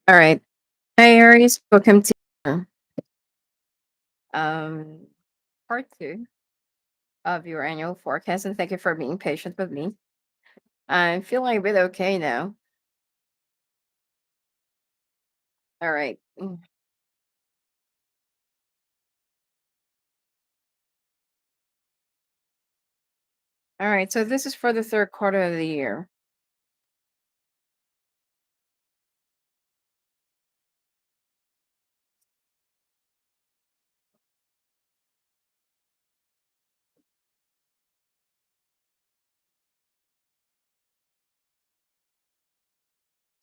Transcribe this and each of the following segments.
All right. Hi, Aries. Welcome to um, part two of your annual forecast, and thank you for being patient with me. I'm feeling a bit okay now. All right. All right. So this is for the third quarter of the year.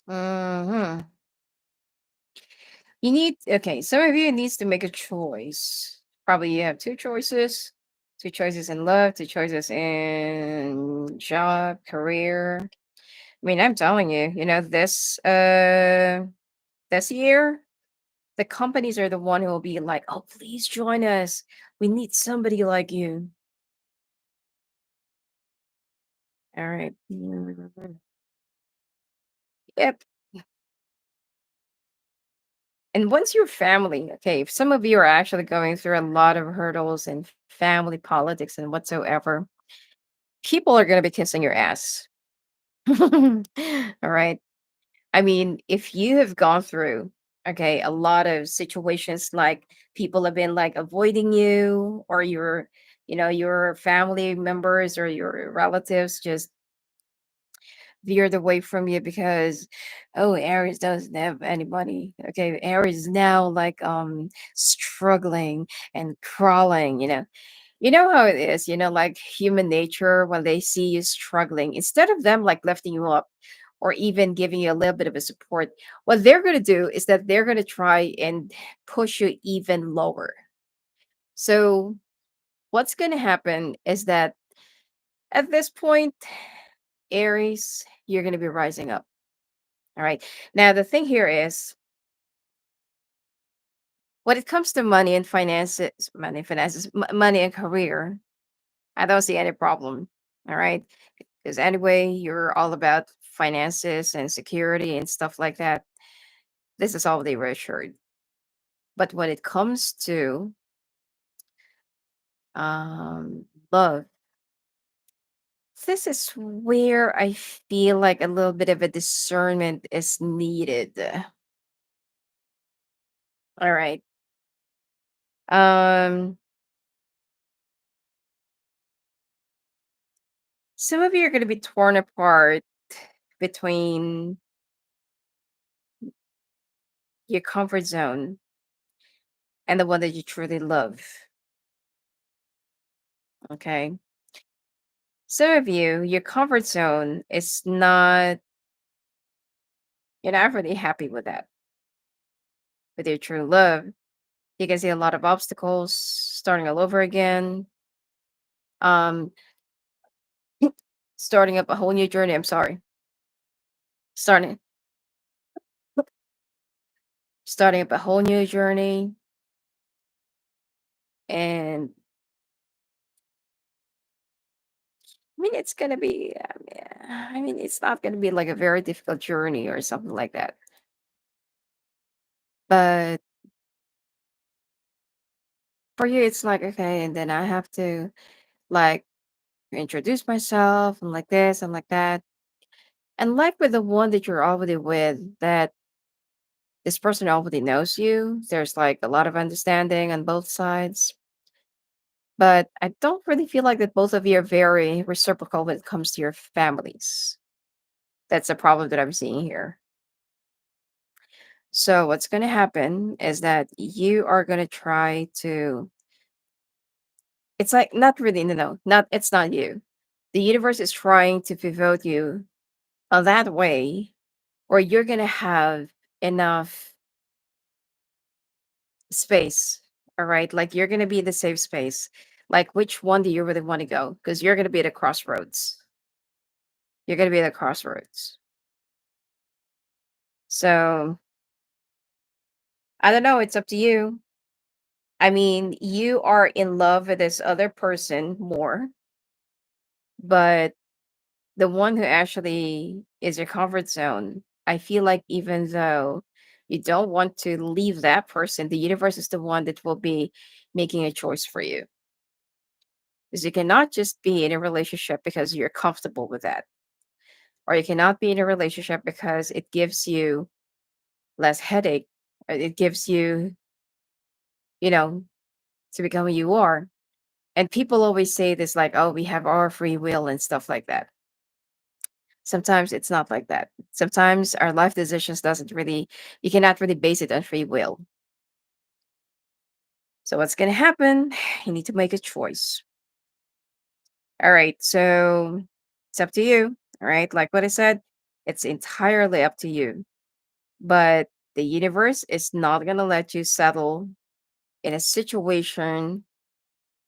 Hmm. Okay. Some of you needs to make a choice. Probably you have two choices in love, two choices in job, career. I mean, I'm telling you, this year the companies are the one who will be like, "Oh, please join us. We need somebody like you." All right. Yep. And once you're family, okay, if some of you are actually going through a lot of hurdles and family politics and whatsoever, people are going to be kissing your ass. All right. I mean, if you have gone through, okay, a lot of situations like people have been like avoiding you or your family members or your relatives just veered away from you because Aries doesn't have anybody. Okay, Aries is now like struggling and crawling, you know how it is, like human nature when they see you struggling, instead of them like lifting you up or even giving you a little bit of a support, what they're going to do is that they're going to try and push you even lower. So what's going to happen is that at this point, Aries, you're going to be rising up. All right. Now, the thing here is when it comes to money and career, I don't see any problem. All right. Because anyway, you're all about finances and security and stuff like that. This is all they were assured. But when it comes to love, this is where I feel like a little bit of a discernment is needed. All right. Um, some of you are going to be torn apart between your comfort zone and the one that you truly love. Okay. Some of you, your comfort zone is not, you're not really happy with that. With your true love, you can see a lot of obstacles starting all over again. Um, starting up a whole new journey. I'm sorry. Starting starting up a whole new journey. And I mean it's gonna be I mean it's not gonna be like a very difficult journey or something like that. But for you it's like okay, and then I have to like introduce myself and like this and like that. And like with the one that you're already with, that this person already knows you. There's like a lot of understanding on both sides. But I don't really feel like that both of you are very reciprocal when it comes to your families. That's a problem that I'm seeing here. So what's gonna happen is that you are gonna try to, it's like not really no, not it's not you. The universe is trying to pivot you that way, or you're gonna have enough space. All right. Like you're gonna be in the safe space. Like which one do you really want to go? Because you're gonna be at a crossroads. You're gonna be at a crossroads. So I don't know, it's up to you. I mean, you are in love with this other person more, but the one who actually is your comfort zone, I feel like even though You don't want to leave that person. The universe is the one that will be making a choice for you. Because you cannot just be in a relationship because you're comfortable with that. Or you cannot be in a relationship because it gives you less headache. Or it gives you, you know, to become who you are. And people always say this like, oh, we have our free will and stuff like that. Sometimes it's not like that. Sometimes our life decisions doesn't really, you cannot really base it on free will. So what's going to happen? You need to make a choice. All right. So it's up to you. All right. Like what I said, it's entirely up to you. But the universe is not going to let you settle in a situation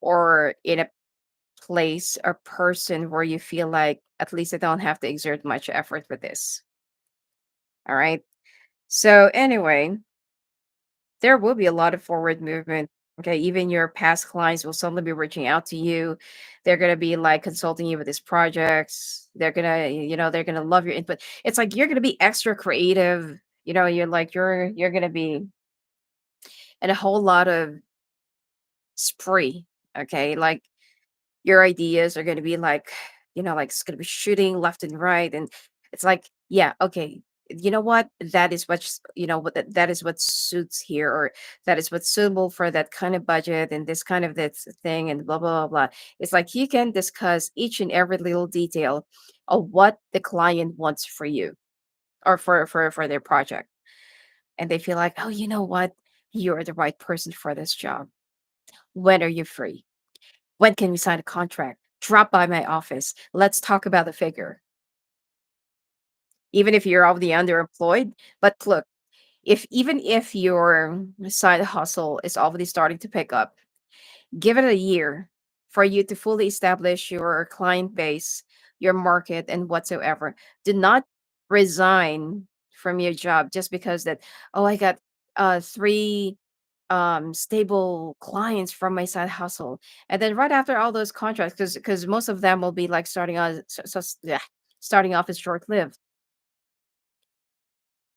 or in a place or person where you feel like at least I don't have to exert much effort with this. All right. So anyway, there will be a lot of forward movement. Okay, even your past clients will suddenly be reaching out to you. They're gonna be like consulting you with these projects. They're gonna, they're gonna love your input. It's like you're gonna be extra creative. You're like you're gonna be in a whole lot of spree. Okay, like your ideas are going to be like, like it's going to be shooting left and right. And it's like, yeah, okay. You know what? That is that is what suits here, or that is what's suitable for that kind of budget and this kind of this thing, and blah blah blah blah. It's like you can discuss each and every little detail of what the client wants for you or for their project, and they feel like, oh, you know what? You're the right person for this job. When are you free? When can we sign a contract? Drop by my office. Let's talk about the figure. Even if you're already underemployed. But look, if even if your side hustle is already starting to pick up, give it a year for you to fully establish your client base, your market, and whatsoever. Do not resign from your job just because that, oh, I got three stable clients from my side hustle, and then right after all those contracts, because most of them will be like yeah, starting off as short lived,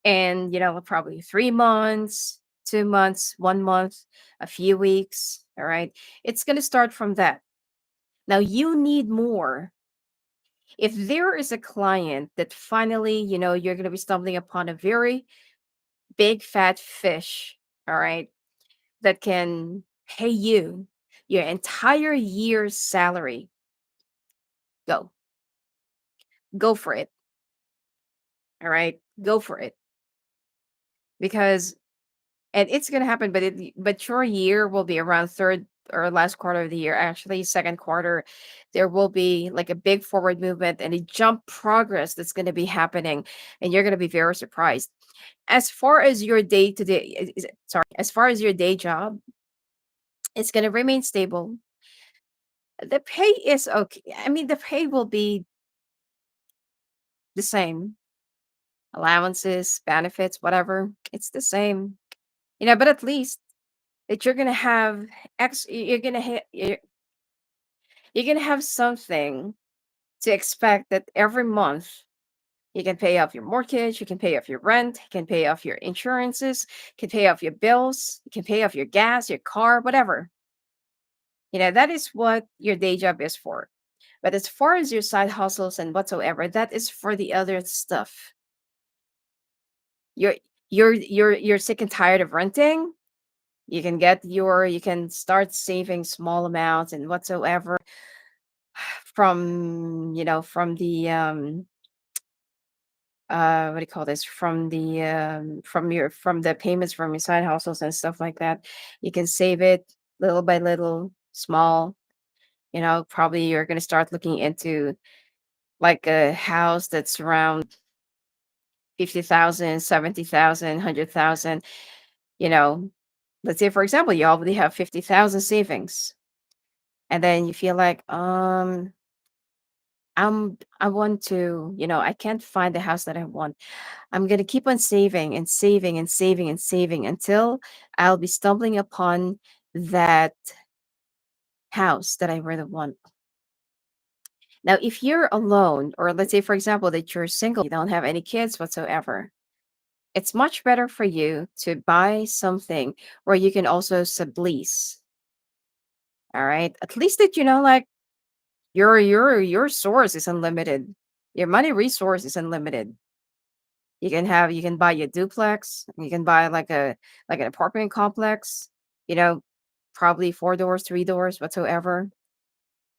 and probably 3 months, 2 months, 1 month, a few weeks. All right, it's going to start from that. Now you need more. If there is a client that finally, you're going to be stumbling upon a very big fat fish, all right, that can pay you your entire year's salary, go. Go for it. All right? Go for it. Because and it's going to happen, but your year will be around third or last quarter of the year. Actually, second quarter, there will be like a big forward movement and a jump progress that's going to be happening, and you're going to be very surprised. As far as your day to day, sorry, as far as your day job, it's going to remain stable. The pay is okay. I mean, the pay will be the same. Allowances, benefits, whatever, it's the same. But at least that you're gonna have you're gonna have something to expect that every month you can pay off your mortgage, you can pay off your rent, you can pay off your insurances, you can pay off your bills, you can pay off your gas, your car, whatever. That is what your day job is for. But as far as your side hustles and whatsoever, that is for the other stuff. You're you're sick and tired of renting. You can start saving small amounts and whatsoever from the what do you call this, from the payments from your side hustles and stuff like that. You can save it little by little, small. Probably you're going to start looking into like a house that's around 50,000, 70,000, 100,000. you know let's say, for example, you already have 50,000 savings, and then you feel like, I want to, I can't find the house that I want. I'm going to keep on saving and saving and saving and saving until I'll be stumbling upon that house that I really want. Now, if you're alone, or let's say, for example, that you're single, you don't have any kids whatsoever, It's much better for you to buy something where you can also sublease. All right. At least that you know, like your source is unlimited. Your money resource is unlimited. You can buy your duplex. You can buy like an apartment complex. You know, probably four doors, three doors, whatsoever.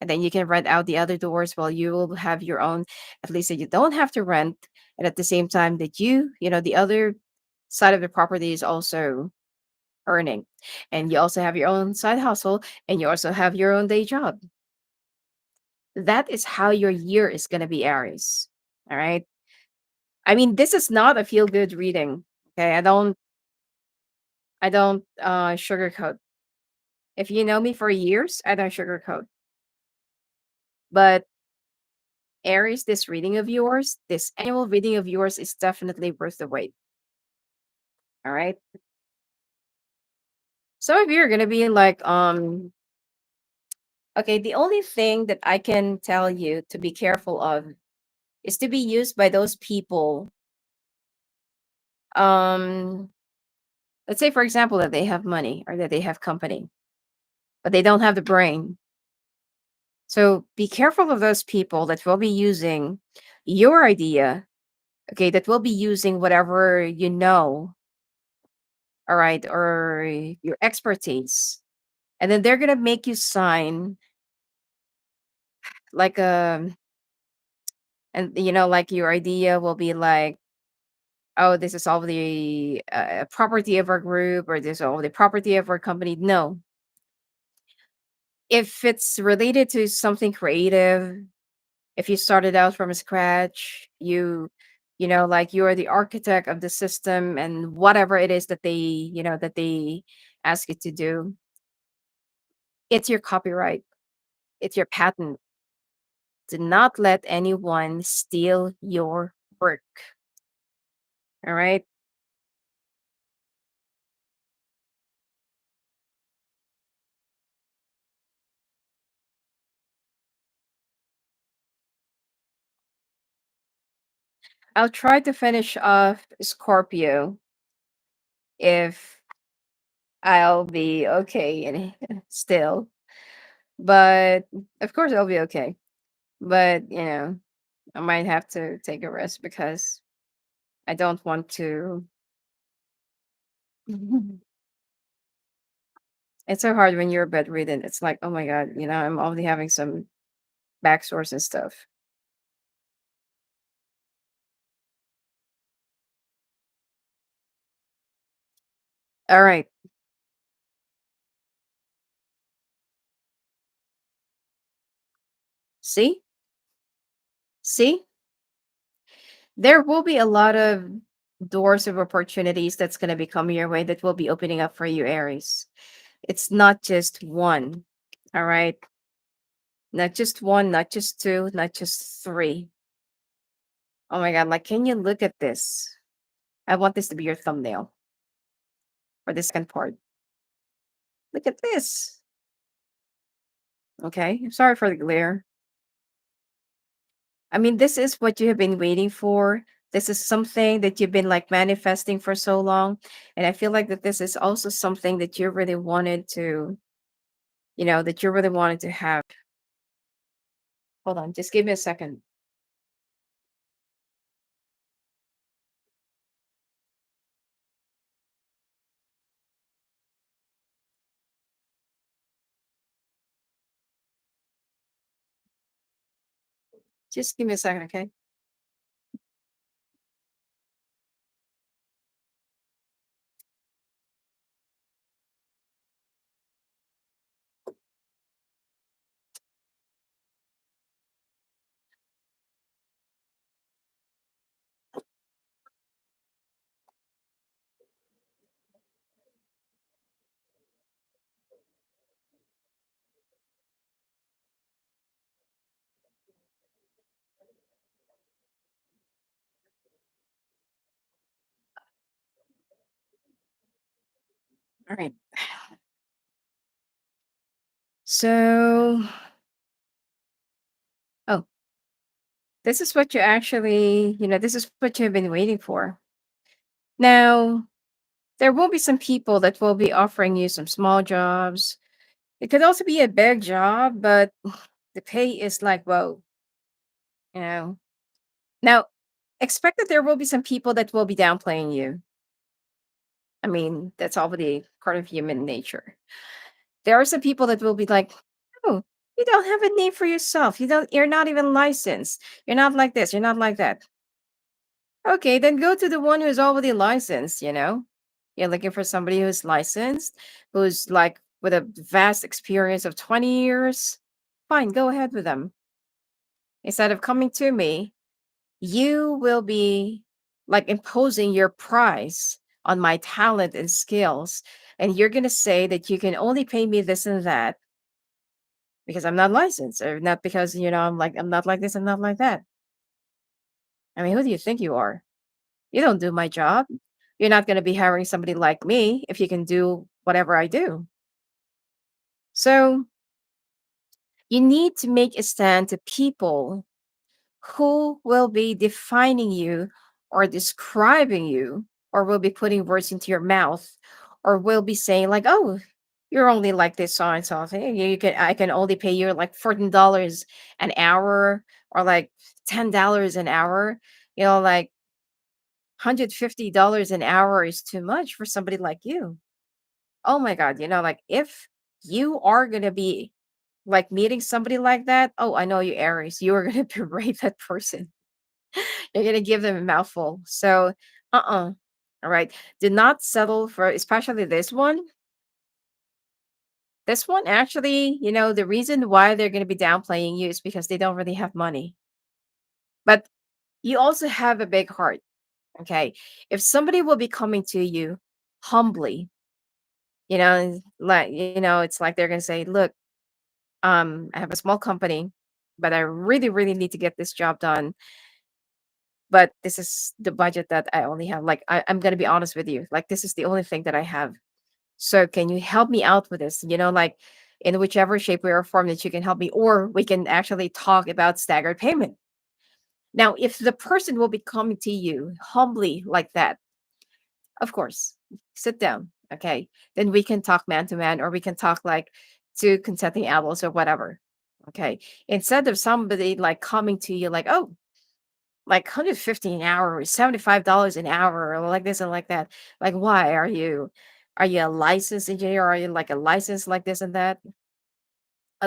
And then you can rent out the other doors while you will have your own. At least that you don't have to rent, and at the same time that you know, the other side of the property is also earning, and you also have your own side hustle, and you also have your own day job. That is how your year is going to be, Aries. All right. I mean, this is not a feel good reading. Okay. I don't sugarcoat. If you know me for years, I don't sugarcoat. But Aries, this reading of yours, this annual reading of yours is definitely worth the wait. All right. Some of you are gonna be like, okay, the only thing that I can tell you to be careful of is to be used by those people. Um, let's say, for example, that they have money or that they have company, but they don't have the brain. So be careful of those people that will be using your idea, okay, that will be using whatever you know, all right, or your expertise. And then they're gonna make you sign like a, and you know, like your idea will be like, oh, this is all the property of our group, or this is all the property of our company. No, if it's related to something creative, if you started out from scratch, you know, like you're the architect of the system and whatever it is that they, you know, that they ask you to do, it's your copyright, it's your patent. Do not let anyone steal your work. All right. I'll try to finish off Scorpio if I'll be okay and still. But of course I'll be okay. But you know, I might have to take a rest because I don't want to. It's so hard when you're bedridden. It's like, oh my god, you know, I'm already having some back sores and stuff. All right. See? See? There will be a lot of doors of opportunities that's going to be coming your way that will be opening up for you, Aries. It's not just one. All right. Not just one, not just two, not just three. Oh my God. Like, can you look at this? I want this to be your thumbnail for the second part. Look at this. Okay. I'm sorry for the glare. I mean, this is what you have been waiting for. This is something that you've been like manifesting for so long. And I feel like that this is also something that you really wanted to, you know, that you really wanted to have. Hold on, just give me a second. Just give me a second, okay? All right. So, oh, this is what you actually, you know, this is what you've been waiting for. Now, there will be some people that will be offering you some small jobs. It could also be a big job, but the pay is like, whoa, you know. Now, expect that there will be some people that will be downplaying you. I mean, that's already part of human nature. There are some people that will be like, "Oh, you don't have a name for yourself. You're not even licensed. You're not like this, you're not like that." Okay, then go to the one who's already licensed, you know? You're looking for somebody who's licensed, who's like with a vast experience of 20 years. Fine, go ahead with them. Instead of coming to me, you will be like imposing your price on my talent and skills. And you're going to say that you can only pay me this and that because I'm not licensed, or not because, I'm not like this, I'm not like that. I mean, who do you think you are? You don't do my job. You're not going to be hiring somebody like me if you can do whatever I do. So you need to make a stand to people who will be defining you or describing you, or will be putting words into your mouth, or will be saying like, oh, you're only like this so and so thing. I can only pay you like $14 an hour, or like $10 an hour. Like $150 an hour is too much for somebody like you. Oh my god, like if you are gonna be like meeting somebody like that, oh, I know you, Aries, you are gonna berate that person. You're gonna give them a mouthful. So, all right. Do not settle for, especially this one. This one, actually, the reason why they're gonna be downplaying you is because they don't really have money. But you also have a big heart. Okay. If somebody will be coming to you humbly, it's like they're gonna say, look, I have a small company, but I really, really need to get this job done. But this is the budget that I only have. Like, I'm gonna be honest with you. Like, this is the only thing that I have. So can you help me out with this? Like in whichever shape, way, or form that you can help me, or we can actually talk about staggered payment. Now, if the person will be coming to you humbly like that, of course, sit down. Okay. Then we can talk man to man, or we can talk like to consenting adults or whatever. Okay. Instead of somebody like coming to you like, oh, like 150 an hour or $75 an hour, or like this and like that. Like, why are you a licensed engineer? Are you like a license like this and that?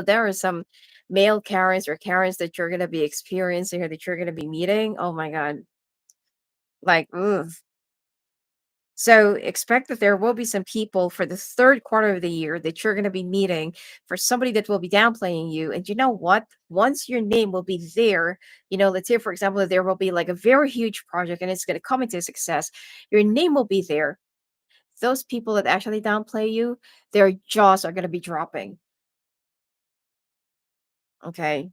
There are some male Karens or Karens that you're gonna be experiencing, or that you're gonna be meeting. Oh my god. Like, ugh. So expect that there will be some people for the third quarter of the year that you're going to be meeting, for somebody that will be downplaying you. And you know what? Once your name will be there, let's say, for example, that there will be like a very huge project and it's going to come into success, your name will be there. Those people that actually downplay you, their jaws are going to be dropping. Okay.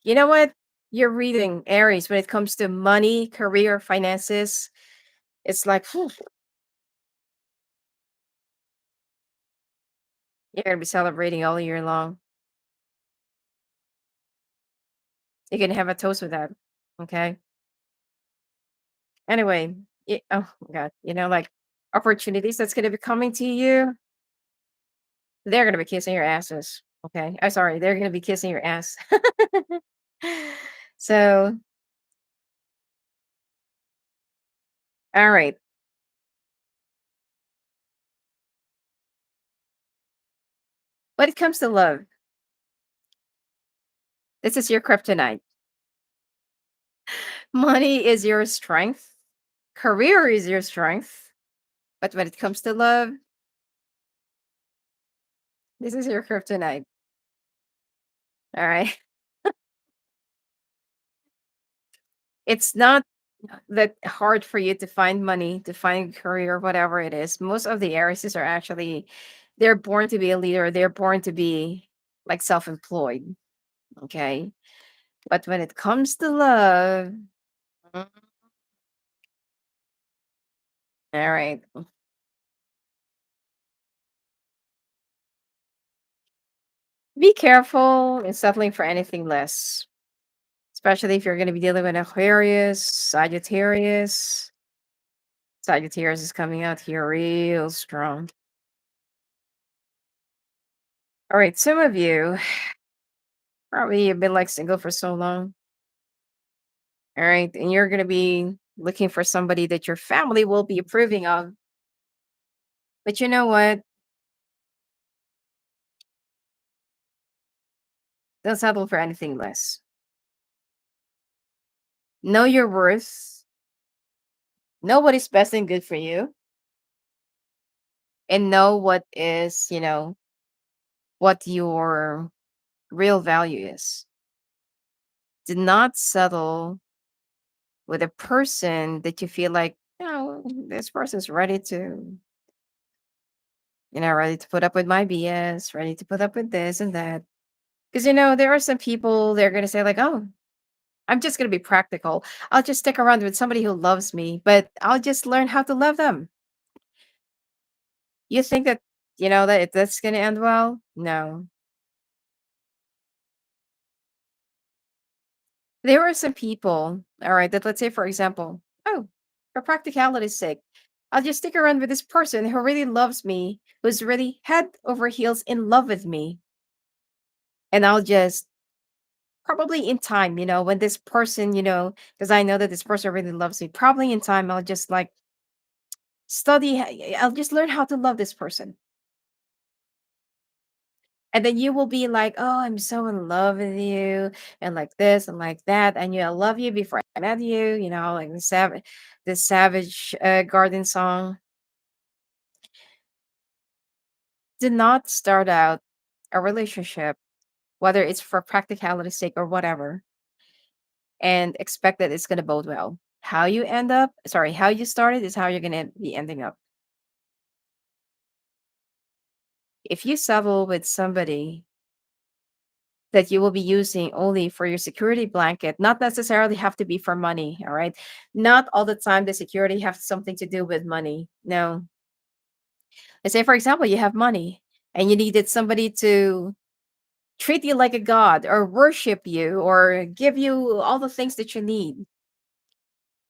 You know what? You're reading Aries when it comes to money, career, finances. It's like, phew, you're going to be celebrating all year long. You can have a toast with that. Okay. Anyway, oh my god, like opportunities that's gonna be coming to you, they're gonna be kissing your asses. Okay. I'm sorry, they're gonna be kissing your ass. So, all right. When it comes to love, this is your kryptonite. Money is your strength. Career is your strength. But when it comes to love, this is your kryptonite. All right. It's not that hard for you to find money, to find career, whatever it is. Most of the Aries are actually, they're born to be a leader. They're born to be like self-employed. Okay. But when it comes to love, all right. Be careful in settling for anything less, especially if you're going to be dealing with Aquarius, Sagittarius. Sagittarius is coming out here real strong. All right, some of you probably have been like single for so long. All right, and you're going to be looking for somebody that your family will be approving of. But you know what? Don't settle for anything less. Know your worth, know what is best and good for you, and know what is, what your real value is. Do not settle with a person that you feel like, this person's ready to, ready to put up with my BS, ready to put up with this and that. Because, there are some people, they're going to say, like, oh, I'm just going to be practical. I'll just stick around with somebody who loves me, but I'll just learn how to love them. You think that, that's going to end well? No. There are some people, all right, that let's say, for example, oh, for practicality's sake, I'll just stick around with this person who really loves me, who's really head over heels in love with me. And I'll just probably in time, when this person, because I know that this person really loves me, probably in time, I'll just like I'll just learn how to love this person. And then you will be like, "Oh, I'm so in love with you," and like this and like that. I knew I love you before I met you, like the Savage Garden song. Do not start out a relationship, whether it's for practicality's sake or whatever, and expect that it's gonna bode well. How you started is how you're gonna be ending up. If you settle with somebody that you will be using only for your security blanket, not necessarily have to be for money, all right? Not all the time the security has something to do with money. No. Let's say, for example, you have money and you needed somebody to treat you like a god or worship you or give you all the things that you need.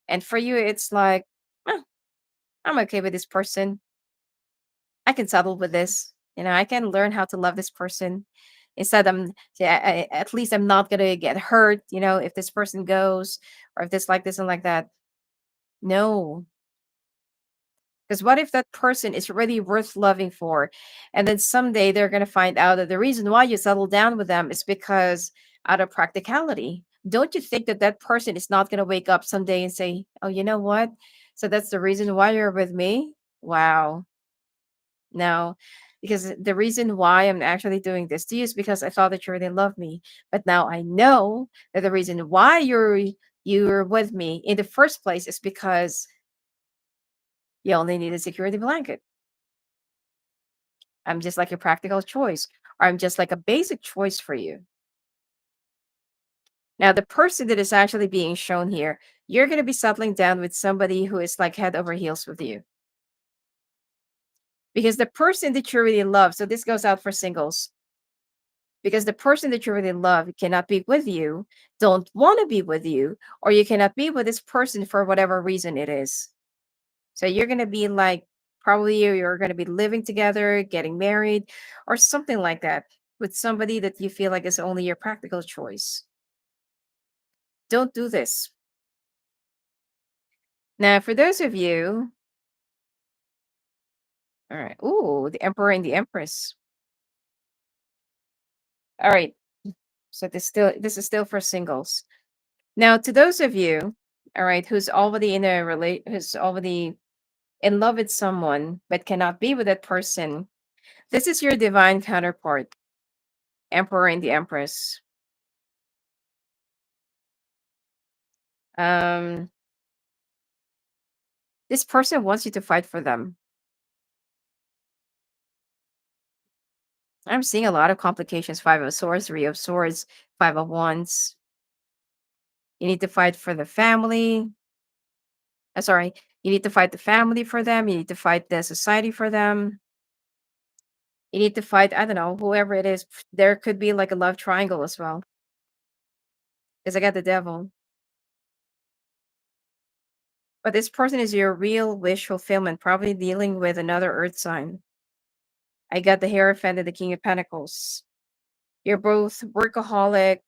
And for you, it's like, "Eh, I'm okay with this person. I can settle with this. I can learn how to love this person. Instead, at least I'm not gonna get hurt. If this person goes or if this like this and like that. No, because what if that person is really worth loving for, and then someday they're gonna find out that the reason why you settle down with them is because out of practicality. Don't you think that that person is not gonna wake up someday and say, "Oh, you know what? So that's the reason why you're with me." Wow. No, because the reason why I'm actually doing this to you is because I thought that you really love me. But now I know that the reason why you're with me in the first place is because you only need a security blanket. I'm just like a practical choice, or I'm just like a basic choice for you. Now, the person that is actually being shown here, you're going to be settling down with somebody who is like head over heels with you. Because the person that you really love, so this goes out for singles, because the person that you really love cannot be with you, don't want to be with you, or you cannot be with this person for whatever reason it is. So you're going to be like, probably you're going to be living together, getting married, or something like that with somebody that you feel like is only your practical choice. Don't do this. Now, for those of you, all right, ooh, the Emperor and the Empress. All right, so this is still for singles. Now, to those of you, all right, who's already in love with someone but cannot be with that person, this is your divine counterpart, Emperor and the Empress. Um, this person wants you to fight for them. I'm seeing a lot of complications. Five of Swords, Three of Swords, Five of Wands. You need to fight for the family. Sorry, you need to fight the family for them. You need to fight the society for them. You need to fight, I don't know, whoever it is. There could be like a love triangle as well. Because I got the devil. But this person is your real wish fulfillment, probably dealing with another earth sign. I got the Hierophant and the King of Pentacles. You're both workaholic.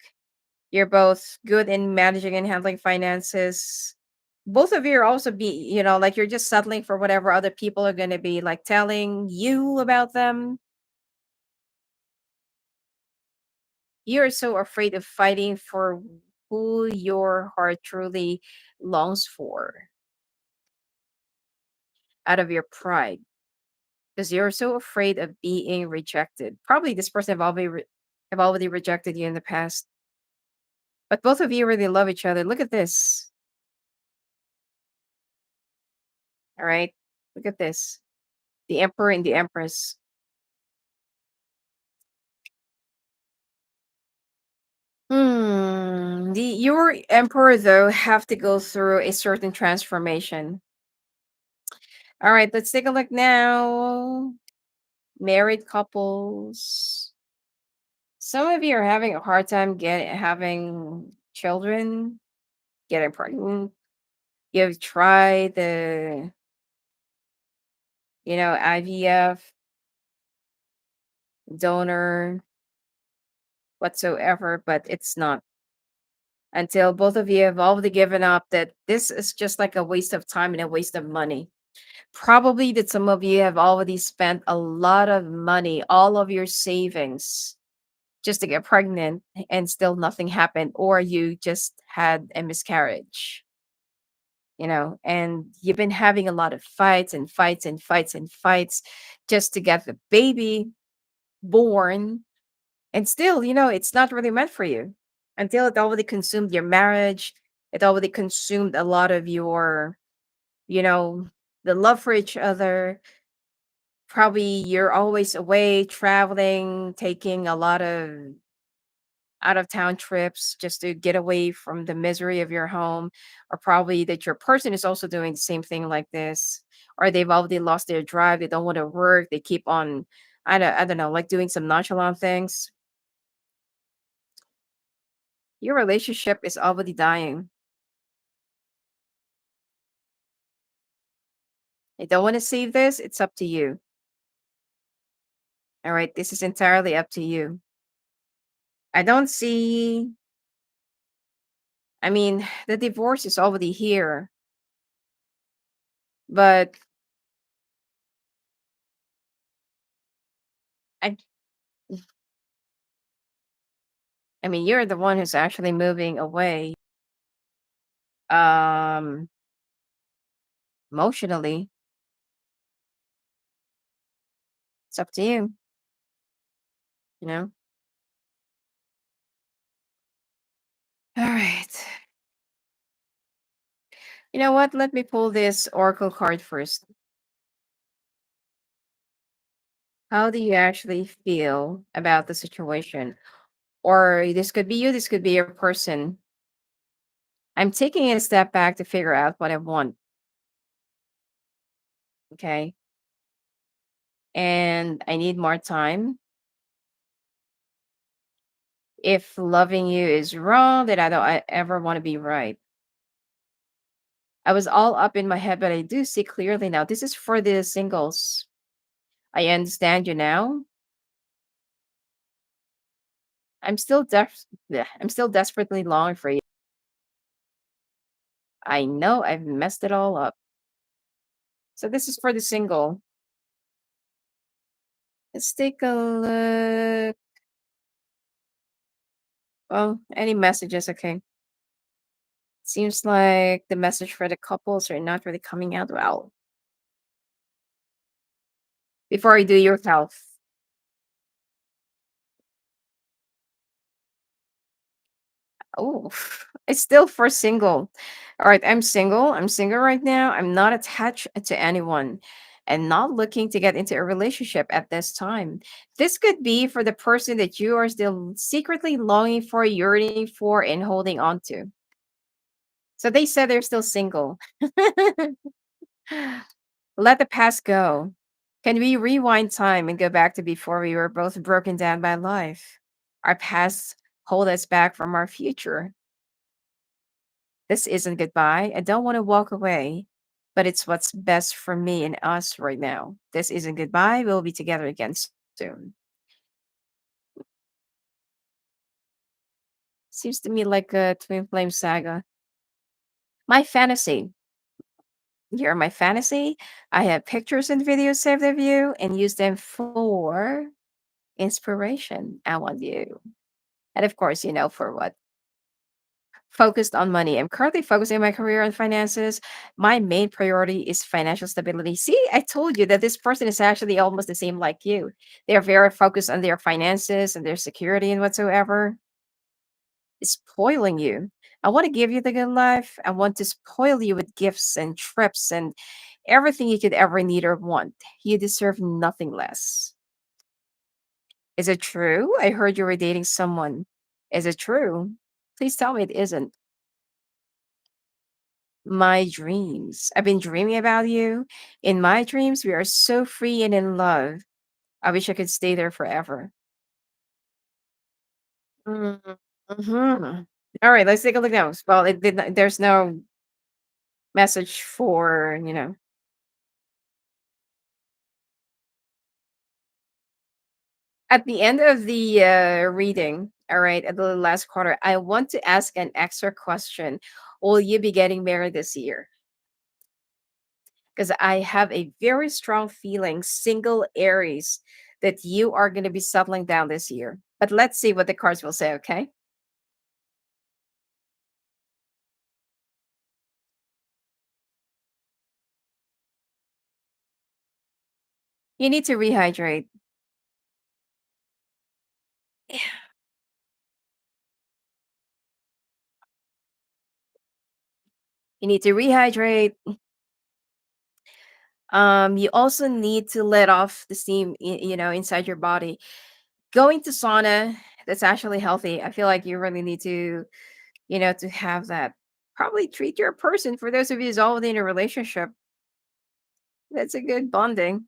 You're both good in managing and handling finances. Both of you are also like you're just settling for whatever other people are going to be like telling you about them. You're so afraid of fighting for who your heart truly longs for out of your pride because you're so afraid of being rejected. Probably this person have already rejected you in the past, but both of you really love each other. Look at this. All right. Look at this. The Emperor and the Empress. Your Emperor though have to go through a certain transformation. All right, let's take a look now. Married couples. Some of you are having a hard time having children, getting pregnant. You've tried the, IVF, donor, whatsoever, but it's not until both of you have already given up that this is just like a waste of time and a waste of money. Probably that some of you have already spent a lot of money, all of your savings, just to get pregnant and still nothing happened, or you just had a miscarriage, and you've been having a lot of fights and fights and fights and fights just to get the baby born. And still, it's not really meant for you until it already consumed your marriage. It already consumed a lot of your, you know, the love for each other. Probably you're always away traveling, taking a lot of out of town trips just to get away from the misery of your home, or probably that your person is also doing the same thing like this, or they've already lost their drive. They don't want to work. They keep on, I don't know, like doing some nonchalant things. Your relationship is already dying. I don't want to save this. It's up to you. All right. This is entirely up to you. I don't see, I mean, the divorce is already here, but I, I mean, you're the one who's actually moving away, um, emotionally. It's up to you, you know? All right. You know what? Let me pull this oracle card first. How do you actually feel about the situation? Or this could be you, this could be your person. I'm taking a step back to figure out what I want. Okay. And I need more time. If loving you is wrong, then I ever want to be right. I was all up in my head, but I do see clearly now. This is for the singles. I understand you now. I'm still desperately longing for you. I know I've messed it all up. So this is for the single. Let's take a look. Well, any messages, okay. Seems like the message for the couples are not really coming out well. Before I do your health. Oh, it's still for single. All right, I'm single. I'm single right now. I'm not attached to anyone and not looking to get into a relationship at this time. This could be for the person that you are still secretly longing for, yearning for, and holding on to. So they said they're still single. Let the past go. Can we rewind time and go back to before we were both broken down by life? Our past hold us back from our future. This isn't goodbye. I don't want to walk away, but it's what's best for me and us right now. This isn't goodbye. We'll be together again soon. Seems to me like a twin flame saga. My fantasy. You're my fantasy. I have pictures and videos saved of you and use them for inspiration. I want you. And of course, for what? Focused on money. I'm currently focusing on my career and finances. My main priority is financial stability. See, I told you that this person is actually almost the same like you. They're very focused on their finances and their security and whatsoever. It's spoiling you. I want to give you the good life. I want to spoil you with gifts and trips and everything you could ever need or want. You deserve nothing less. Is it true? I heard you were dating someone. Is it true? Please tell me it isn't. My dreams. I've been dreaming about you. In my dreams, we are so free and in love. I wish I could stay there forever. Mm-hmm. All right, let's take a look now. Well, it did not, there's no message for, at the end of the reading, all right, at the last quarter, I want to ask an extra question. Will you be getting married this year? Because I have a very strong feeling, single Aries, that you are going to be settling down this year. But let's see what the cards will say, okay? You need to rehydrate. You need to rehydrate. You also need to let off the steam, inside your body. Going to sauna, that's actually healthy. I feel like you really need to, to have that. Probably treat your person. For those of you who's already in a relationship, that's a good bonding.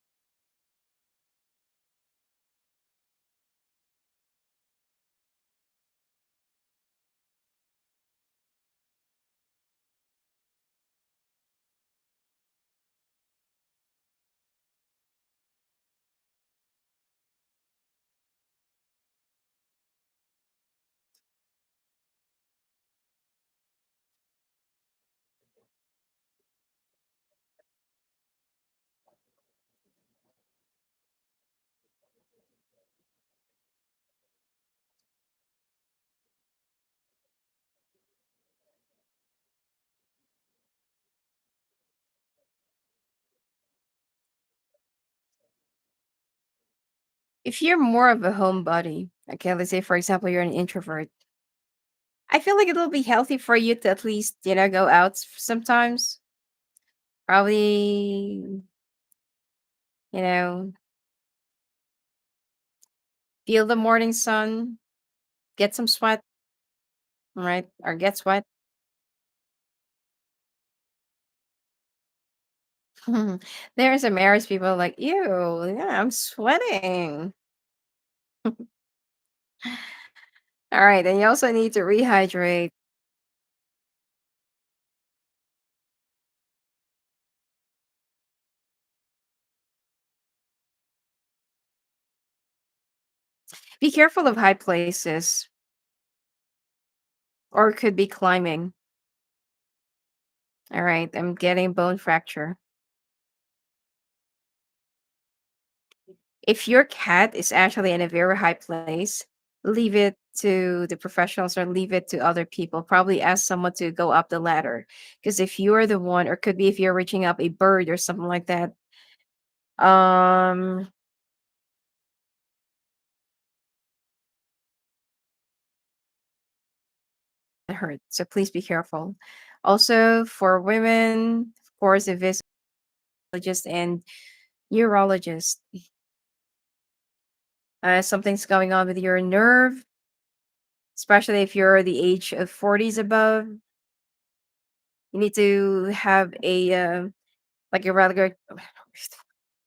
If you're more of a homebody, okay, let's say for example you're an introvert, I feel like it'll be healthy for you to at least, go out sometimes. Probably, you know, feel the morning sun, get some sweat, right? Or get sweat. There's some marriage people like, ew, yeah, I'm sweating. All right, and you also need to rehydrate. Be careful of high places, or it could be climbing. All right, I'm getting bone fracture. If your cat is actually in a very high place, leave it to the professionals or leave it to other people. Probably ask someone to go up the ladder. Because if you're the one, or could be if you're reaching up a bird or something like that, um, it hurts. So please be careful. Also, for women, of course, a physiologist and neurologist. Something's going on with your nerve, especially if you're the age of 40s above. You need to have a like a regular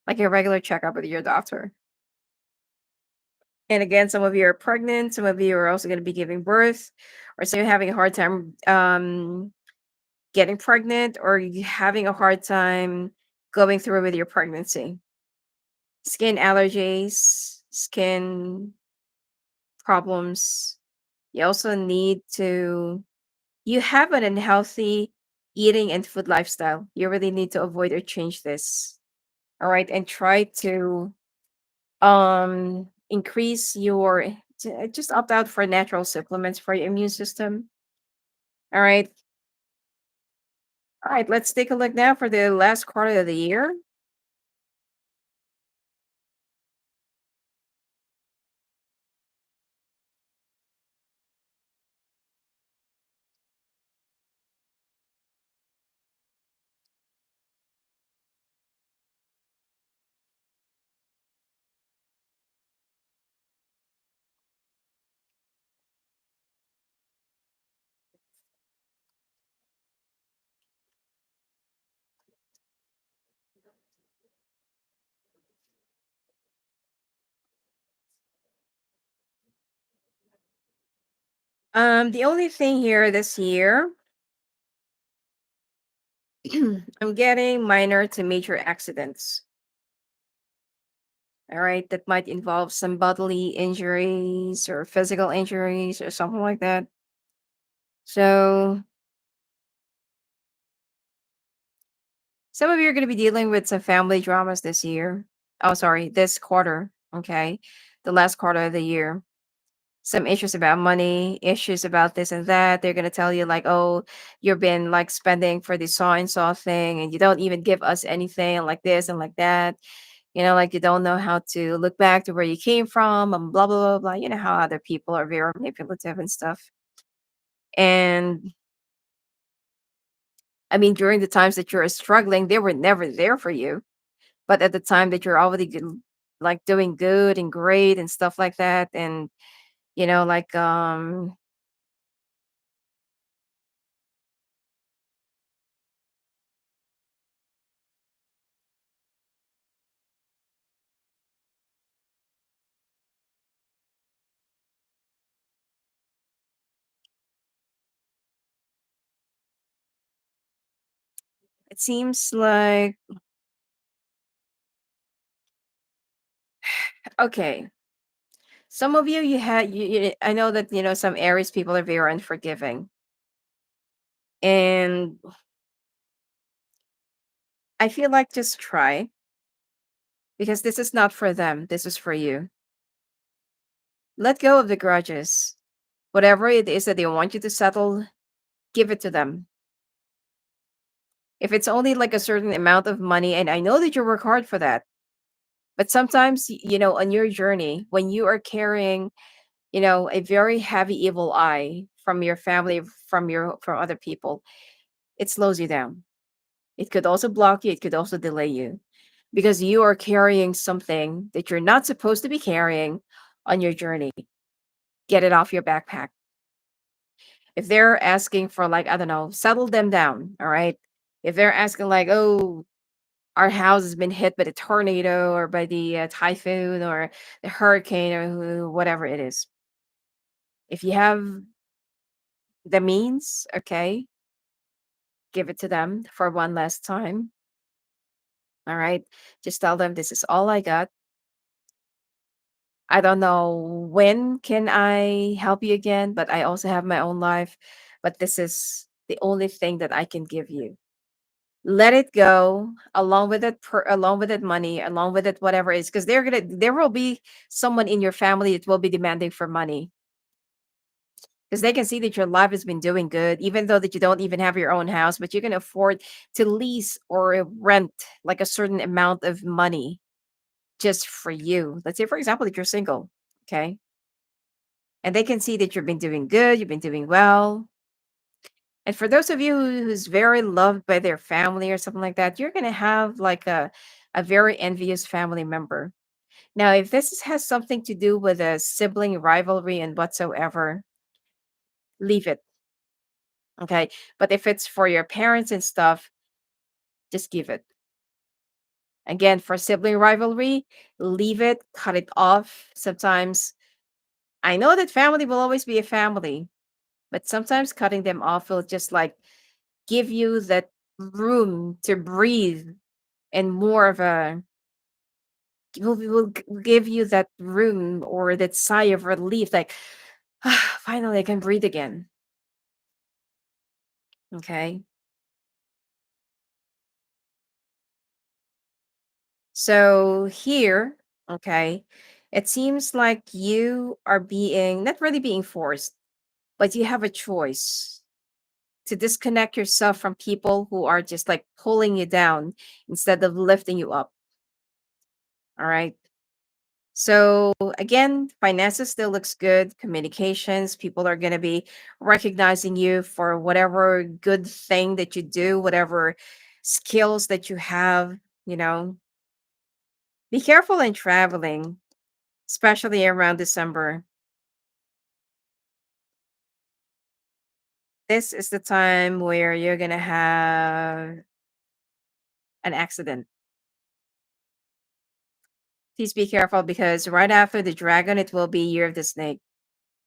like a regular checkup with your doctor. And again, some of you are pregnant, some of you are also going to be giving birth, or some of you are having a hard time getting pregnant, or you having a hard time going through with your pregnancy. Skin allergies, skin problems. You also need to, you have an unhealthy eating and food lifestyle. You really need to avoid or change this. All right. And try to increase your, just opt out for natural supplements for your immune system. All right. All right. Let's take a look now for the last quarter of the year. The only thing here this year, I'm getting minor to major accidents. All right, that might involve some bodily injuries or physical injuries or something like that. So, some of you are going to be dealing with some family dramas this year. Oh, sorry, this quarter. Okay, the last quarter of the year. Some issues about money, issues about this and that. They're gonna tell you like, "Oh, you've been like spending for the so and so thing, and you don't even give us anything, and like this and like that." Like you don't know how to look back to where you came from, and blah blah blah blah. You know how other people are very manipulative and stuff. And I mean, during the times that you're struggling, they were never there for you. But at the time that you're already good, like doing good and great and stuff like that, and like it seems like okay. Some of you, you had I know that some Aries people are very unforgiving, and I feel like just try because this is not for them. This is for you. Let go of the grudges. Whatever it is that they want you to settle, give it to them. If it's only like a certain amount of money, and I know that you work hard for that, but sometimes on your journey when you are carrying a very heavy evil eye from your family, from other people, it slows you down. It could also block you, it could also delay you because you are carrying something that you're not supposed to be carrying on your journey. Get it off your backpack. If they're asking for, like, I don't know, settle them down, all right? If they're asking, like, oh, our house has been hit by the tornado or by the typhoon or the hurricane or whatever it is. If you have the means, okay, give it to them for one last time. All right. Just tell them this is all I got. I don't know when can I help you again, but I also have my own life. But this is the only thing that I can give you. Let it go along with it, along with it money, along with it whatever it is, because there will be someone in your family that will be demanding for money because they can see that your life has been doing good, even though that you don't even have your own house, but you can afford to lease or rent like a certain amount of money just for you. Let's say, for example, that you're single, okay? And they can see that you've been doing good, you've been doing well. And for those of you who's very loved by their family or something like that, you're gonna have like a very envious family member. Now, if has something to do with a sibling rivalry and whatsoever, leave it. Okay. But if it's for your parents and stuff, just give it. Again, for sibling rivalry, leave it, cut it off. Sometimes I know that family will always be a family, but sometimes cutting them off will just like give you that room to breathe and more of a will give you that room or that sigh of relief like finally I can breathe again. Okay. So here, okay, it seems like you are being not really being forced, but you have a choice to disconnect yourself from people who are just like pulling you down instead of lifting you up. All right. So again, finances still looks good. Communications, people are going to be recognizing you for whatever good thing that you do, whatever skills that you have, you know. Be careful in traveling, especially around December. This is the time where you're going to have an accident. Please be careful because right after the dragon, it will be year of the snake.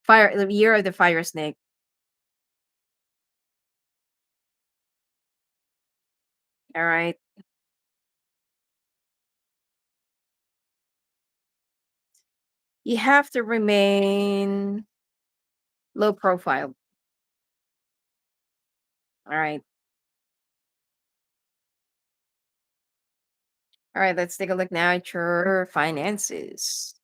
Fire, the year of the fire snake. All right. You have to remain low profile. All right. All right. Let's take a look now at your finances.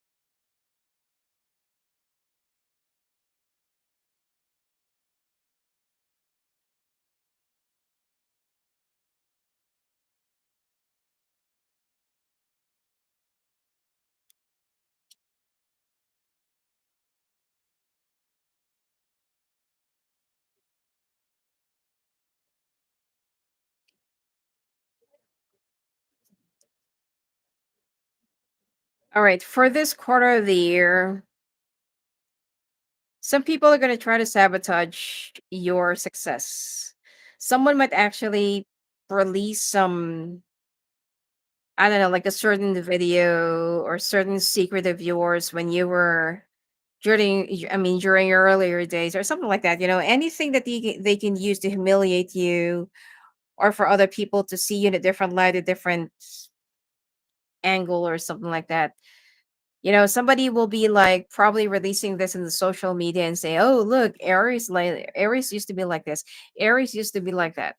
All right. For this quarter of the year, some people are going to try to sabotage your success. Someone might actually release some, I don't know, like a certain video or certain secret of yours when you were during your earlier days or something like that. Anything that they can use to humiliate you or for other people to see you in a different light, a different angle or something like that. Somebody will be like probably releasing this in the social media and say, "Oh, look, Aries used to be like this. Aries used to be like that."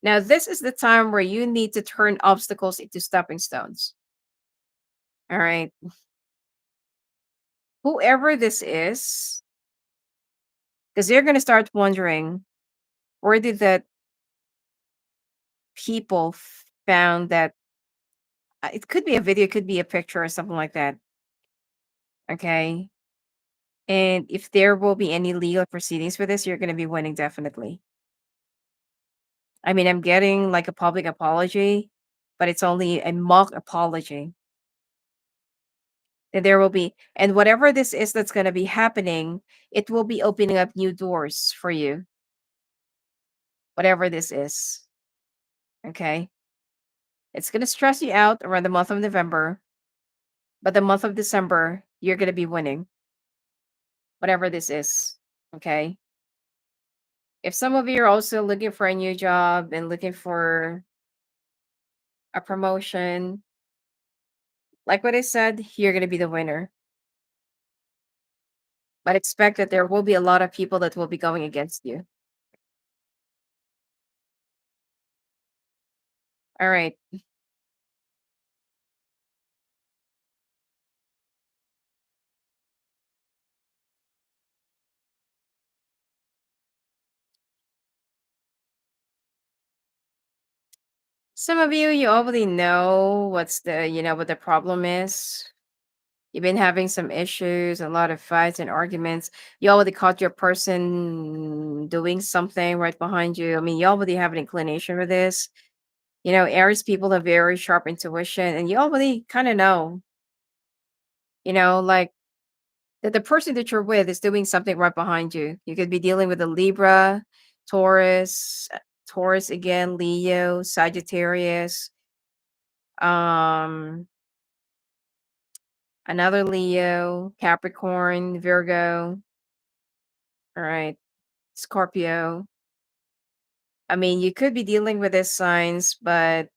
Now, this is the time where you need to turn obstacles into stepping stones. All right. Whoever this is, because they're going to start wondering, where did that people found that it could be a video, it could be a picture or something like that. Okay. And if there will be any legal proceedings for this, you're going to be winning definitely. I mean, I'm getting like a public apology, but it's only a mock apology. And there will be, and whatever this is that's going to be happening, it will be opening up new doors for you, whatever this is. Okay. It's going to stress you out around the month of November, but the month of December, you're going to be winning, whatever this is. Okay. If some of you are also looking for a new job and looking for a promotion, like what I said, you're going to be the winner. But expect that there will be a lot of people that will be going against you. All right. Some of you, you already know what the problem is. You've been having some issues, a lot of fights and arguments. You already caught your person doing something right behind you. I mean, you already have an inclination for this. Aries people have very sharp intuition, and you already kind of know, like that the person that you're with is doing something right behind you. You could be dealing with a Libra, Taurus, Taurus again, Leo, Sagittarius. Um, another Leo, Capricorn, Virgo, all right, Scorpio. I mean, you could be dealing with these signs, but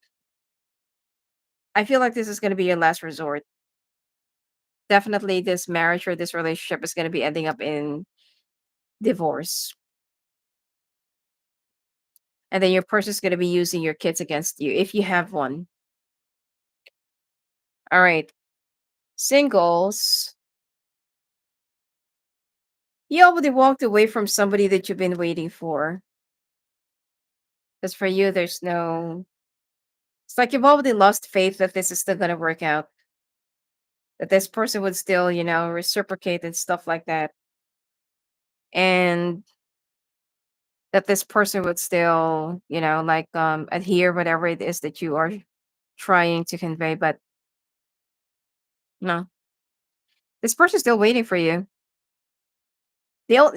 I feel like this is going to be your last resort. Definitely, this marriage or this relationship is going to be ending up in divorce. And then your person's going to be using your kids against you if you have one. All right. Singles, you already walked away from somebody that you've been waiting for. Because for you, there's no, it's like you've already lost faith that this is still going to work out, that this person would still, reciprocate and stuff like that. And that this person would still, like adhere whatever it is that you are trying to convey. But no, this person's still waiting for you. They'll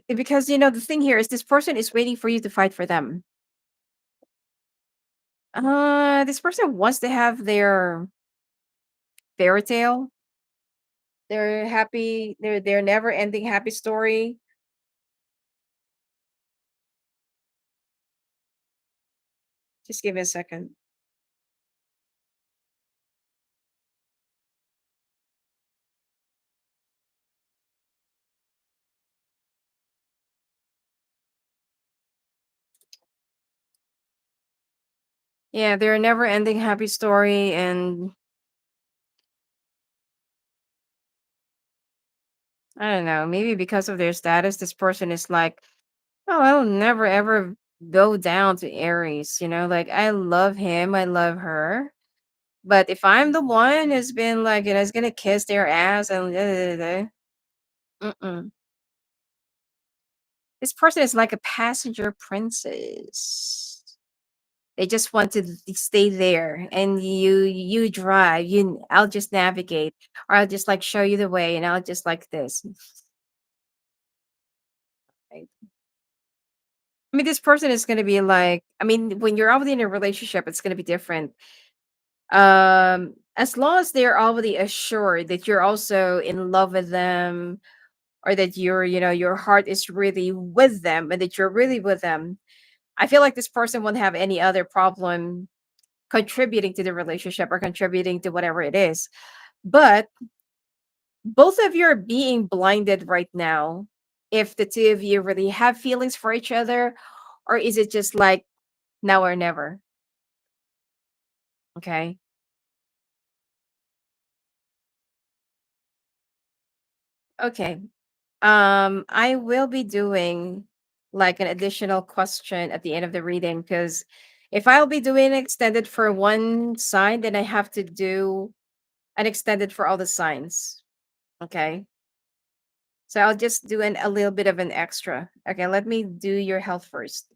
because the thing here is this person is waiting for you to fight for them. This person wants to have their fairy tale, their happy, their never ending happy story. Just give me a second. Yeah, their never ending happy story, and I don't know, maybe because of their status, this person is like, oh, I'll never ever go down to Aries. Like I love him, I love her. But if I'm the one who's been like, is gonna kiss their ass and mm-mm. This person is like a passenger princess. They just want to stay there, and you drive. I'll just navigate, or I'll just like show you the way, and I'll just like this. Right? I mean, this person is gonna be like. I mean, when you're already in a relationship, it's gonna be different. As long as they're already assured that you're also in love with them, or that your heart is really with them, and that you're really with them. I feel like this person won't have any other problem contributing to the relationship or contributing to whatever it is. But both of you are being blinded right now. If the two of you really have feelings for each other, or is it just like now or never? Okay. Okay. I will be doing like an additional question at the end of the reading, because if I'll be doing extended for one sign, then I have to do an extended for all the signs. Okay. So I'll just do a little bit of an extra. Okay, let me do your health first.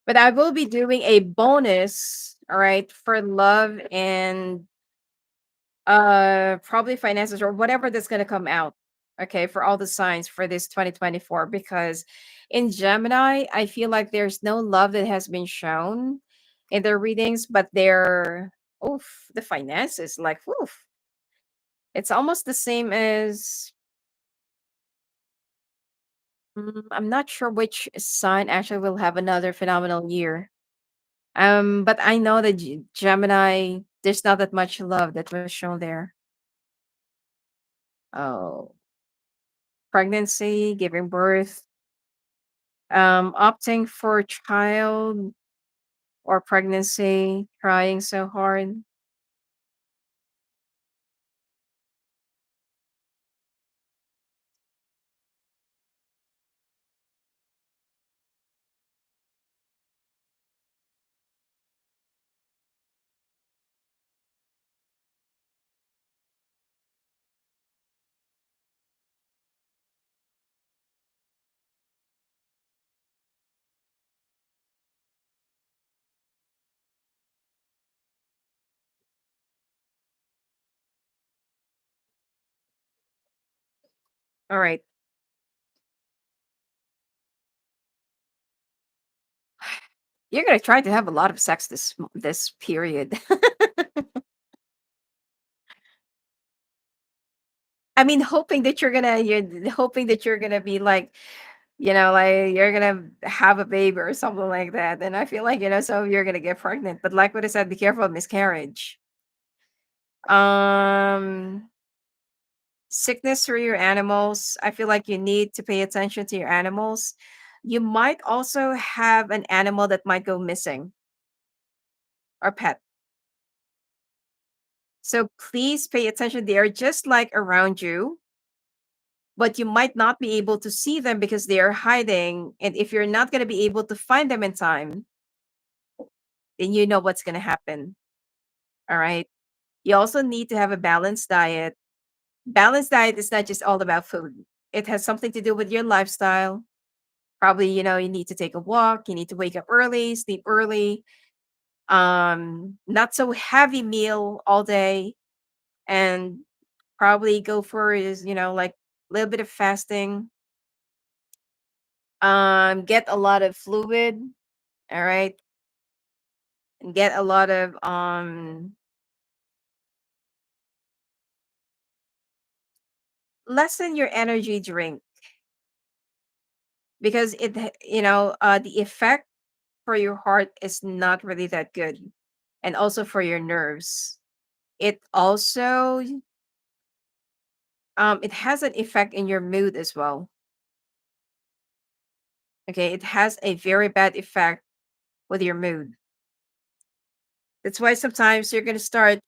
But I will be doing a bonus, all right, for love and probably finances or whatever that's going to come out. Okay, for all the signs for this 2024, because in Gemini, I feel like there's no love that has been shown in their readings, but they're oof, the finances like oof. It's almost the same as I'm not sure which sign actually will have another phenomenal year. But I know that Gemini, there's not that much love that was shown there. Oh, pregnancy, giving birth, opting for child or pregnancy, trying so hard. All right. You're gonna try to have a lot of sex this period. I mean, you're hoping that you're gonna be like, like you're gonna have a baby or something like that. And I feel like, so you're gonna get pregnant. But like what I said, be careful of miscarriage. Um, Sickness through your animals. I feel like you need to pay attention to your animals. You might also have an animal that might go missing or pet. So please pay attention. They are just like around you, but you might not be able to see them because they are hiding. And if you're not going to be able to find them in time, then you know what's going to happen. All right. You also need to have a balanced diet. Balanced diet is not just all about food, it has something to do with your lifestyle. Probably, you need to take a walk, you need to wake up early, sleep early, not so heavy meal all day, and probably go for is, like a little bit of fasting. Get a lot of fluid, all right, and get a lot of lessen your energy drink because the effect for your heart is not really that good, and also for your nerves. It also it has an effect in your mood as well. Okay, it has a very bad effect with your mood. That's why sometimes you're gonna start,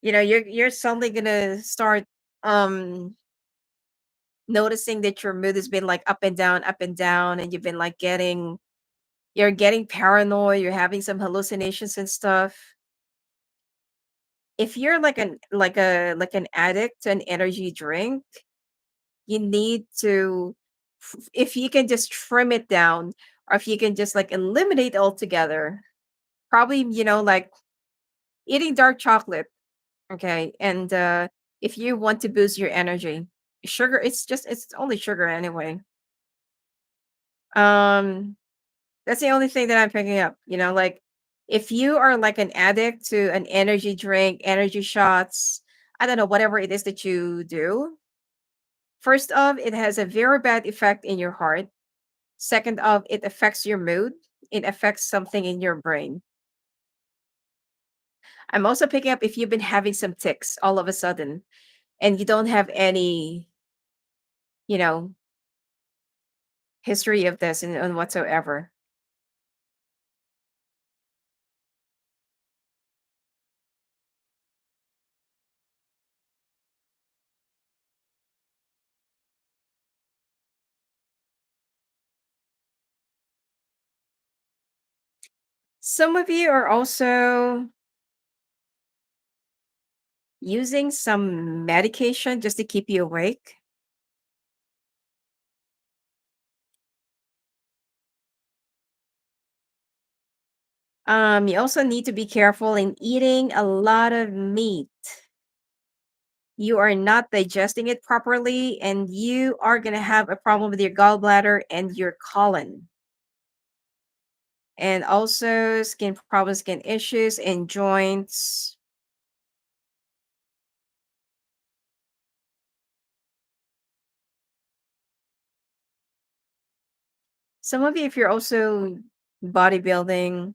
you're suddenly gonna start um noticing that your mood has been like up and down, and you've been like you're getting paranoid, you're having some hallucinations and stuff. If you're like an addict to an energy drink, you need to, if you can just trim it down, or if you can just like eliminate altogether, probably, like eating dark chocolate. Okay. And if you want to boost your energy, sugar, it's only sugar anyway. um that's the only thing that I'm picking up, like if you are like an addict to an energy drink, energy shots, I don't know, whatever it is that you do. First off, it has a very bad effect in your heart. Second off, it affects your mood. It affects something in your brain. I'm also picking up if you've been having some tics all of a sudden and you don't have any, you know, history of this and whatsoever. Some of you are also using some medication just to keep you awake. You also need to be careful in eating a lot of meat. You are not digesting it properly, and you are going to have a problem with your gallbladder and your colon. And also skin problems, skin issues, and joints. Some of you, if you're also bodybuilding,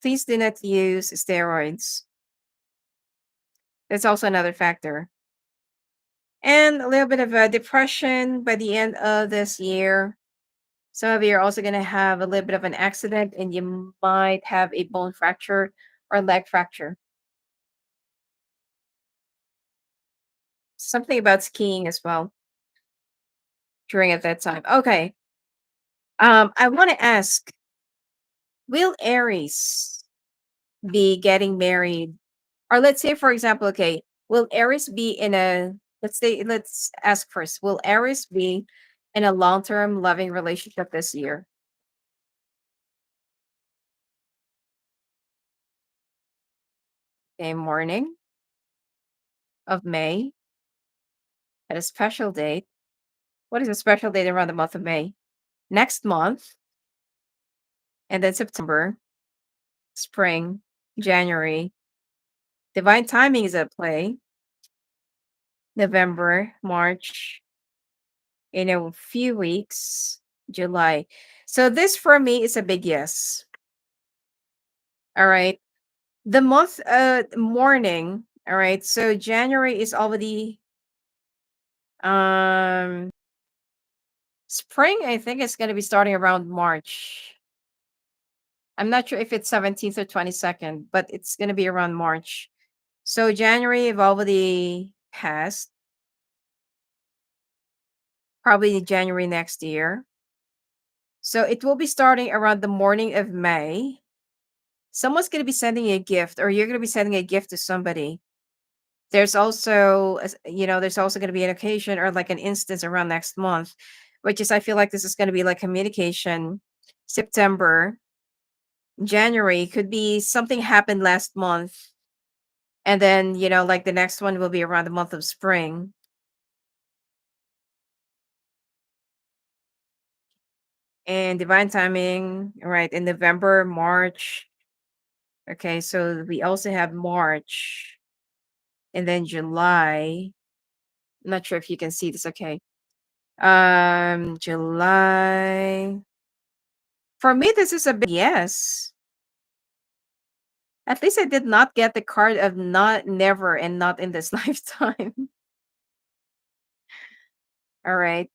please do not use steroids. That's also another factor. And a little bit of a depression by the end of this year. Some of you are also going to have a little bit of an accident, and you might have a bone fracture or leg fracture. Something about skiing as well during at that time. Okay. I want to ask, will Aries be getting married? Or let's say, for example, okay, will Aries be in a, let's ask first, will Aries be in a long term loving relationship this year? A morning of May at a special date. What is a special date around the month of May? Next month. and then September, spring, January. Divine timing is at play. November, March, in a few weeks, July. So this for me is a big yes. All right. The month morning, all right. So January is already um spring, I think it's gonna be starting around March. I'm not sure if it's 17th or 22nd, but it's gonna be around March. So January have already passed, probably January next year. So it will be starting around the morning of May. Someone's gonna be sending you a gift, or you're gonna be sending a gift to somebody. There's also, there's also gonna be an occasion or like an instance around next month, which is I feel like this is gonna be like communication. September, January could be something happened last month, and then like the next one will be around the month of spring. And divine timing, right, in November, March. Okay, so we also have March and then July. I'm not sure if you can see this. Okay. July. For me, this is a big yes. At least I did not get the card of not never and not in this lifetime. All right.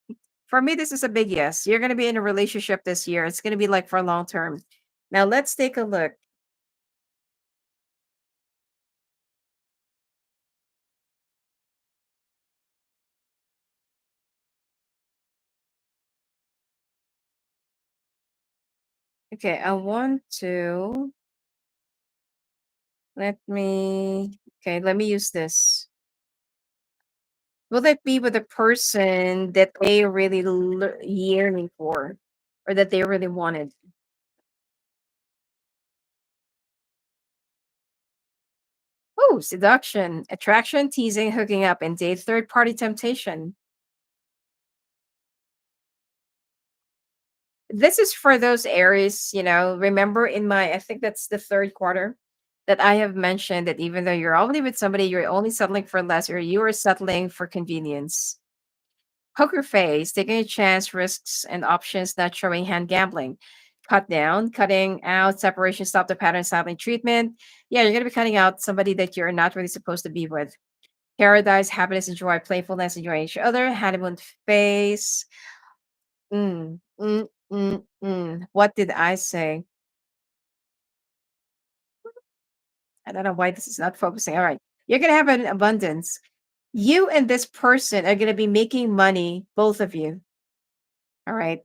For me, this is a big yes. You're going to be in a relationship this year. It's going to be like for long term. Now, let's take a look. Okay, I want to let me use this. Will it be with a person that they really yearning for or that they really wanted? Oh, seduction, attraction, teasing, hooking up, and date third party temptation. This is for those Aries, remember in I think that's the third quarter that I have mentioned that even though you're only with somebody, you're only settling for less or you are settling for convenience. Poker face, taking a chance, risks, and options, not showing hand gambling. Cut down, cutting out, separation, stop the pattern, silent treatment. Yeah, you're going to be cutting out somebody that you're not really supposed to be with. Paradise, happiness, and joy, playfulness, enjoy each other. Honeymoon phase. What did I say? I don't know why this is not focusing. All right. You're going to have an abundance. You and this person are going to be making money, both of you. All right.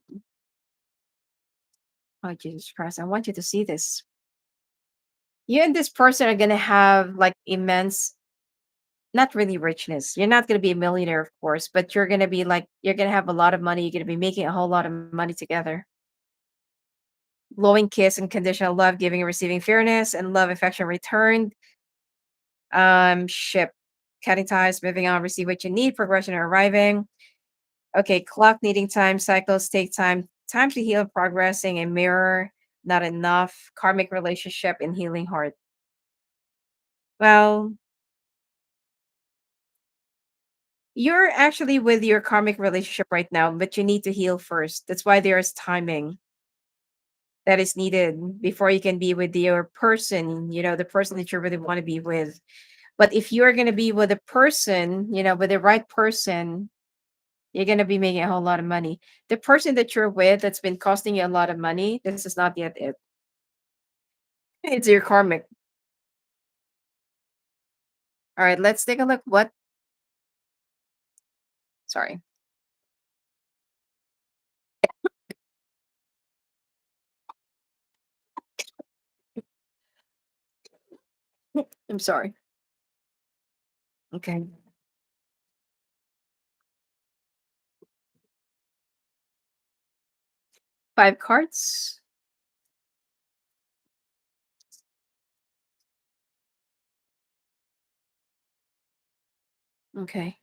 Oh, Jesus Christ. I want you to see this. You and this person are going to have like immense, not really richness. You're not going to be a millionaire, of course, but you're going to be like, you're going to have a lot of money. You're going to be making a whole lot of money together. Glowing kiss and conditional love, giving and receiving fairness and love, affection returned. Ship, cutting ties, moving on, receive what you need, progression or arriving. Okay, clock needing time, cycles take time, time to heal, progressing, a mirror, not enough, karmic relationship, and healing heart. Well, you're actually with your karmic relationship right now, but you need to heal first. That's why there's timing that is needed before you can be with your person, the person that you really want to be with. But if you're going to be with a person, with the right person, you're going to be making a whole lot of money. The person that you're with that's been costing you a lot of money, this is not yet it. It's your karmic. All right, let's take a look. Sorry. I'm sorry. Okay. 5 cards. Okay.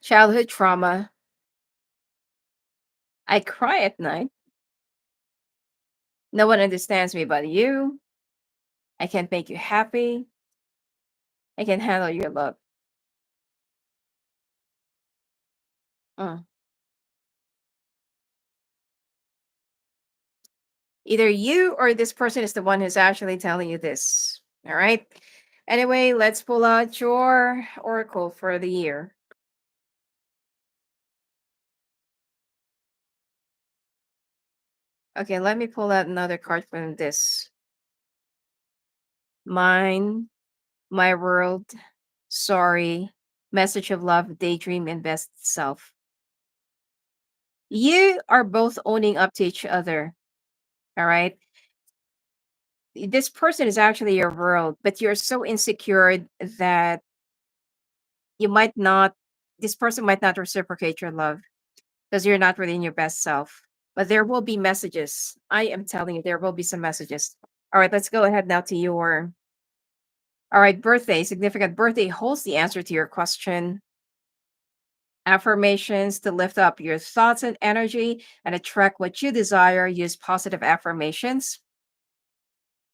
Childhood trauma. I cry at night. No one understands me but you. I can't make you happy. I can handle your love. Mm. Either you or this person is the one who's actually telling you this. All right. Anyway, let's pull out your oracle for the year. Okay, let me pull out another card from this. Mine, my world, sorry, message of love, daydream, and best self. You are both owning up to each other. All right. This person is actually your world, but you're so insecure that you might not, this person might not reciprocate your love because you're not really in your best self. But there will be messages. I am telling you, there will be some messages. All right, let's go ahead now to your, all right, birthday. Significant birthday holds the answer to your question. Affirmations to lift up your thoughts and energy and attract what you desire. Use positive affirmations.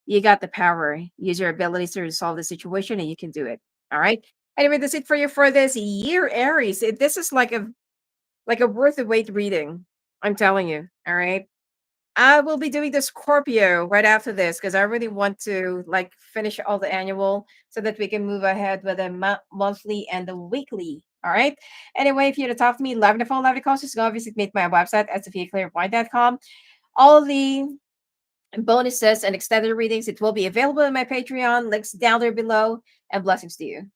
You got the power. Use your abilities to resolve the situation and you can do it. All right. Anyway, that's it for you for this year, Aries. This is like a worth of weight reading. I'm telling you. All right. I will be doing the Scorpio right after this because I really want to like finish all the annual so that we can move ahead with the monthly and the weekly. All right. Anyway, if you want to talk to me live on the phone, live on the call, just go visit me at my website at sophiaclairvoyant.com. All the bonuses and extended readings, it will be available in my Patreon. Links down there below. And blessings to you.